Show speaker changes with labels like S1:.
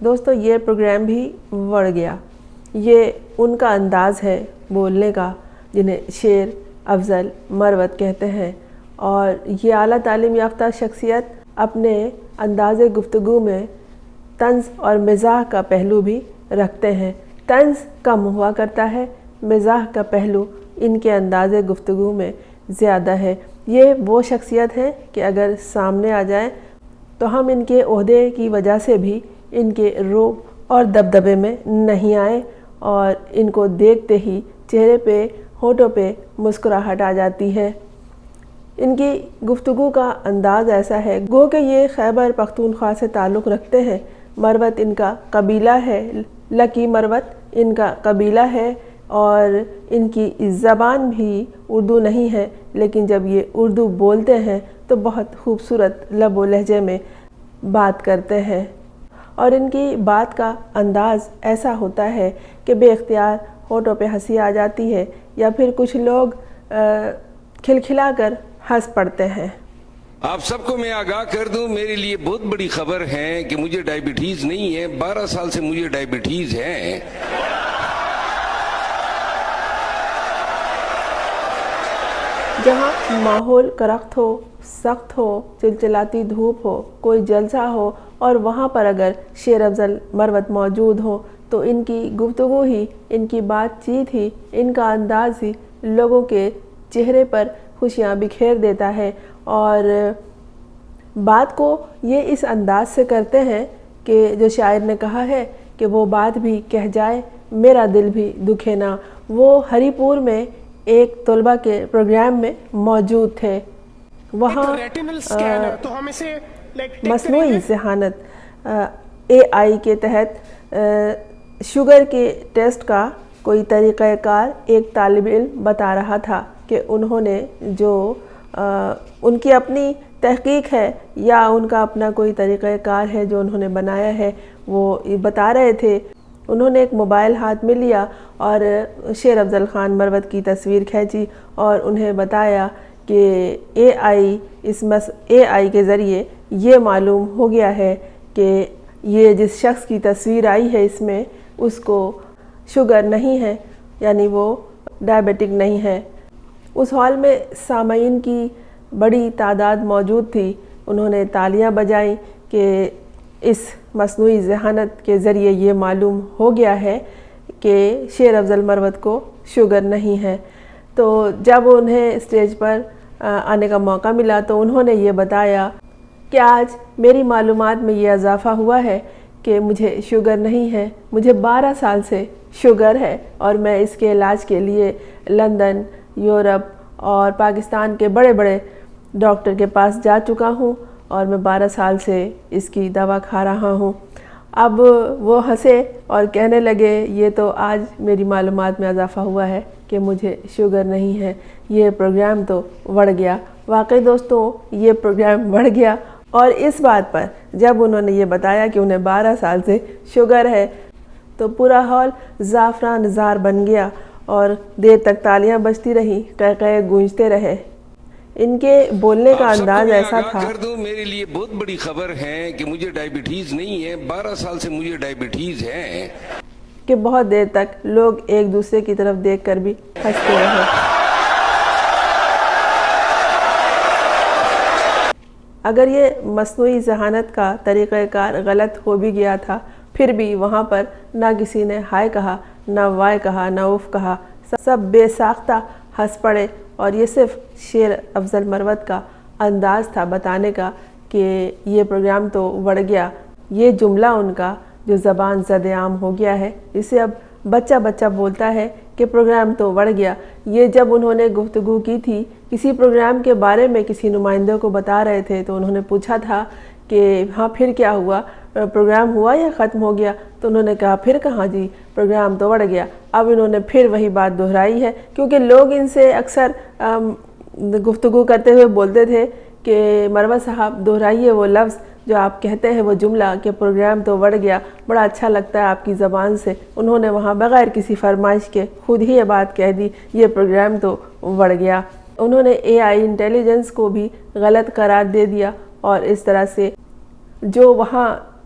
S1: دوستو یہ پروگرام بھی بڑھ گیا. یہ ان کا انداز ہے بولنے کا جنہیں شیر افضل مروت کہتے ہیں، اور یہ اعلیٰ تعلیم یافتہ شخصیت اپنے انداز گفتگو میں طنز اور مزاح کا پہلو بھی رکھتے ہیں. طنز کم ہوا کرتا ہے، مزاح کا پہلو ان کے انداز گفتگو میں زیادہ ہے. یہ وہ شخصیت ہے کہ اگر سامنے آ جائیں تو ہم ان کے عہدے کی وجہ سے بھی ان کے رعب اور دبدبے میں نہیں آئے، اور ان کو دیکھتے ہی چہرے پہ ہونٹوں پہ مسکراہٹ آ جاتی ہے. ان کی گفتگو کا انداز ایسا ہے گو کہ یہ خیبر پختونخوا سے تعلق رکھتے ہیں. مروت ان کا قبیلہ ہے، لکی مروت ان کا قبیلہ ہے، اور ان کی زبان بھی اردو نہیں ہے، لیکن جب یہ اردو بولتے ہیں تو بہت خوبصورت لب و لہجے میں بات کرتے ہیں، اور ان کی بات کا انداز ایسا ہوتا ہے کہ بے اختیار ہونٹوں پہ ہنسی آ جاتی ہے، یا پھر کچھ لوگ کھلکھلا کر ہنس پڑتے ہیں.
S2: آپ سب کو میں آگاہ کر دوں، میرے لیے بہت بڑی خبر ہے کہ مجھے ڈائبٹیز نہیں ہے. 12 سال سے مجھے ڈائبٹیز ہے.
S1: جہاں ماحول کرخت ہو، سخت ہو، چلچلاتی دھوپ ہو، کوئی جلسہ ہو، اور وہاں پر اگر شیر افضل مروت موجود ہو تو ان کی گفتگو ہی، ان کی بات چیت ہی، ان کا انداز ہی لوگوں کے چہرے پر خوشیاں بکھیر دیتا ہے. اور بات کو یہ اس انداز سے کرتے ہیں کہ جو شاعر نے کہا ہے کہ وہ بات بھی کہہ جائے میرا دل بھی دکھے نہ. وہ ہری پور میں ایک طلبہ کے پروگرام میں موجود تھے. وہاں مصنوعی ذہانت AI کے تحت شوگر کے ٹیسٹ کا کوئی طریقہ کار ایک طالب علم بتا رہا تھا کہ انہوں نے جو ان کی اپنی تحقیق ہے یا ان کا اپنا کوئی طریقہ کار ہے جو انہوں نے بنایا ہے، وہ بتا رہے تھے. انہوں نے ایک موبائل ہاتھ میں لیا اور شیر افضل خان مروت کی تصویر کھینچی اور انہیں بتایا کہ AI کے ذریعے یہ معلوم ہو گیا ہے کہ یہ جس شخص کی تصویر آئی ہے اس میں اس کو شوگر نہیں ہے، یعنی وہ ڈائبیٹک نہیں ہے. اس ہال میں سامعین کی بڑی تعداد موجود تھی. انہوں نے تالیاں بجائیں کہ اس مصنوعی ذہانت کے ذریعے یہ معلوم ہو گیا ہے کہ شیر افضل مروت کو شوگر نہیں ہے. تو جب انہیں اسٹیج پر آنے کا موقع ملا تو انہوں نے یہ بتایا کہ آج میری معلومات میں یہ اضافہ ہوا ہے کہ مجھے شوگر نہیں ہے. مجھے 12 سال سے شوگر ہے اور میں اس کے علاج کے لیے لندن، یورپ اور پاکستان کے بڑے بڑے ڈاکٹر کے پاس جا چکا ہوں، اور میں 12 سال سے اس کی دوا کھا رہا ہوں. اب وہ ہنسے اور کہنے لگے یہ تو آج میری معلومات میں اضافہ ہوا ہے کہ مجھے شوگر نہیں ہے. یہ پروگرام تو بڑھ گیا. واقعی دوستوں یہ پروگرام بڑھ گیا، اور اس بات پر جب انہوں نے یہ بتایا کہ انہیں 12 سال سے شوگر ہے تو پورا ہال زعفران زار بن گیا اور دیر تک تالیاں بجتی رہیں، قہقہے گونجتے رہے. ان کے بولنے کا انداز ایسا تھا.
S2: کر دوں میرے لیے بہت بڑی خبر ہے کہ مجھے ڈائبٹیز نہیں ہے. 12 سال سے مجھے ڈائبٹیز ہے
S1: کہ بہت دیر تک لوگ ایک دوسرے کی طرف دیکھ کر بھی ہنستے رہے. اگر یہ مصنوعی ذہانت کا طریقہ کار غلط ہو بھی گیا تھا، پھر بھی وہاں پر نہ کسی نے ہائے کہا، نہ وائے کہا، نہ اوف کہا. سب بے ساختہ ہنس پڑے، اور یہ صرف شیر افضل مروت کا انداز تھا بتانے کا کہ یہ پروگرام تو بڑھ گیا. یہ جملہ ان کا جو زبان زد عام ہو گیا ہے، اسے اب بچہ بچہ بولتا ہے کہ پروگرام تو بڑھ گیا. یہ جب انہوں نے گفتگو کی تھی کسی پروگرام کے بارے میں، کسی نمائندوں کو بتا رہے تھے تو انہوں نے پوچھا تھا کہ ہاں پھر کیا ہوا، پروگرام ہوا یا ختم ہو گیا؟ تو انہوں نے کہا پھر کہاں جی، پروگرام تو بڑھ گیا. اب انہوں نے پھر وہی بات دہرائی ہے، کیونکہ لوگ ان سے اکثر گفتگو کرتے ہوئے بولتے تھے کہ مروت صاحب دہرائیے وہ لفظ جو آپ کہتے ہیں، وہ جملہ کہ پروگرام تو بڑھ گیا، بڑا اچھا لگتا ہے آپ کی زبان سے. انہوں نے وہاں بغیر کسی فرمائش کے خود ہی یہ بات کہہ دی، یہ پروگرام تو بڑھ گیا. انہوں نے AI انٹیلیجنس کو بھی غلط قرار دے دیا، اور اس طرح سے جو وہاں